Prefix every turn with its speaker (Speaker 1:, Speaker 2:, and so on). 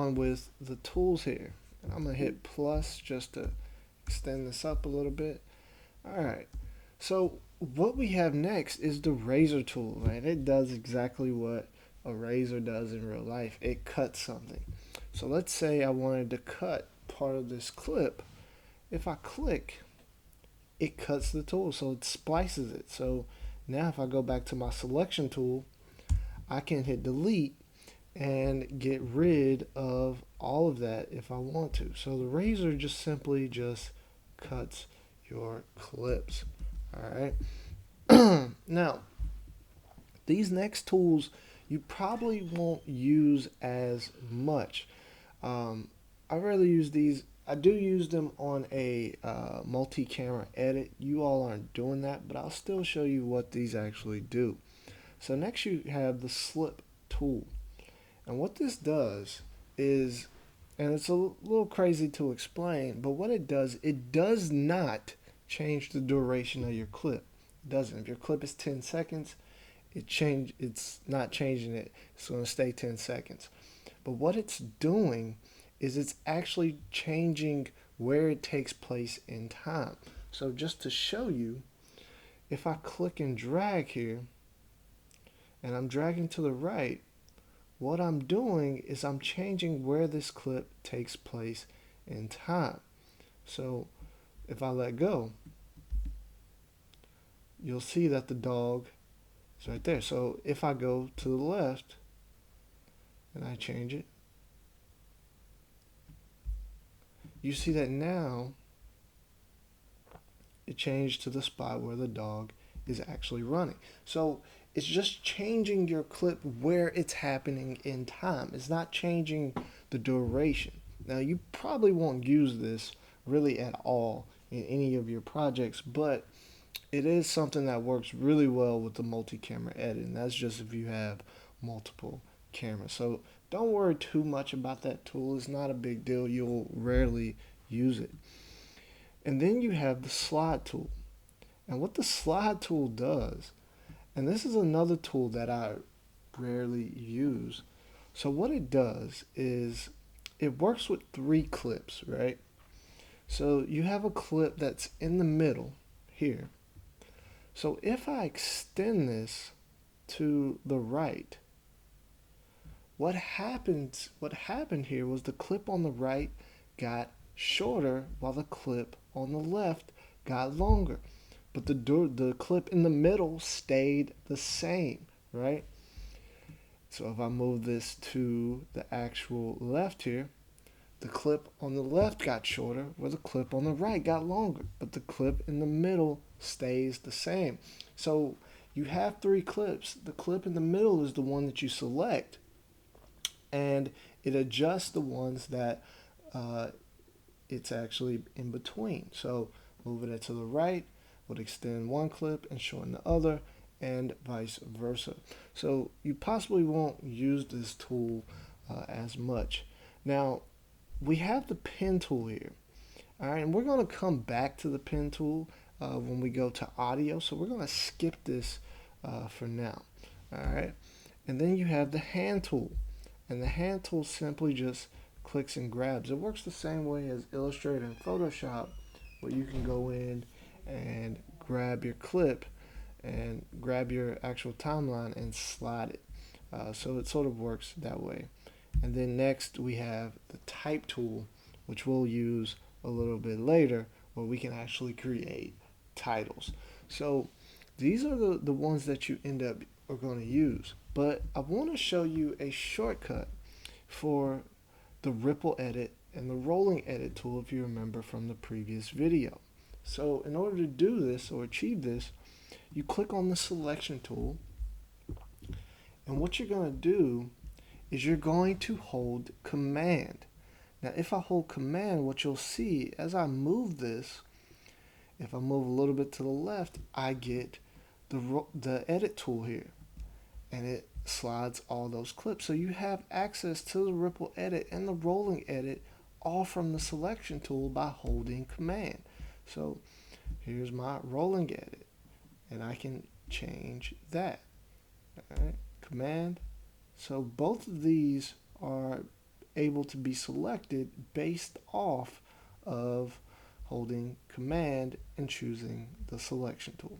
Speaker 1: on with the tools here. I'm going to hit plus just to extend this up a little bit. Alright, so what we have next is the razor tool, right? It does exactly what a razor does in real life. It cuts something. So let's say I wanted to cut part of this clip. If I click, it cuts the tool, so it splices it. So now if I go back to my selection tool, I can hit delete and get rid of all of that if I want to. So the razor just simply just cuts your clips. All right. Now, these next tools you probably won't use as much. I rarely use these. I do use them on a multi-camera edit. You all aren't doing that, but I'll still show you what these actually do. So next you have the slip tool. And what this does is, and it's a little crazy to explain, but what it does not change the duration of your clip. It doesn't. If your clip is 10 seconds, it's not changing it. It's going to stay 10 seconds. But what it's doing is it's actually changing where it takes place in time. So just to show you, if I click and drag here, and I'm dragging to the right, what I'm doing is I'm changing where this clip takes place in time. So if I let go, you'll see that the dog is right there. So if I go to the left and I change it, you see that now it changed to the spot where the dog is actually running. So it's just changing your clip where it's happening in time. It's not changing the duration. Now, you probably won't use this really at all in any of your projects, but it is something that works really well with the multi-camera editing. That's just if you have multiple cameras. So don't worry too much about that tool. It's not a big deal. You'll rarely use it. And then you have the slide tool. And what the slide tool does, and this is another tool that I rarely use. So what it does is it works with 3 clips, right? So you have a clip that's in the middle here. So if I extend this to the right, what happened here was the clip on the right got shorter while the clip on the left got longer. But the clip in the middle stayed the same, right? So if I move this to the actual left here, the clip on the left got shorter where the clip on the right got longer, but the clip in the middle stays the same. So you have 3 clips. The clip in the middle is the one that you select, and it adjusts the ones that it's actually in between. So moving it to the right would extend one clip and shorten the other, and vice versa. So you possibly won't use this tool as much. Now, we have the pen tool here. All right, and we're going to come back to the pen tool when we go to audio. So we're going to skip this for now. All right, and then you have the hand tool. And the hand tool simply just clicks and grabs. It works the same way as Illustrator and Photoshop, where you can go in and grab your clip and grab your actual timeline and slide it. So it sort of works that way. And then next we have the type tool, which we'll use a little bit later, where we can actually create titles. So these are the ones that you end up are going to use. But I want to show you a shortcut for the ripple edit and the rolling edit tool, if you remember from the previous video. So in order to do this or achieve this, you click on the selection tool, and what you're going to do is you're going to hold command. Now if I hold command, what you'll see as I move this, if I move a little bit to the left, I get the edit tool here, and it slides all those clips. So you have access to the ripple edit and the rolling edit all from the selection tool by holding command. So here's my rolling edit, and I can change that. All right, command. So both of these are able to be selected based off of holding command and choosing the selection tool.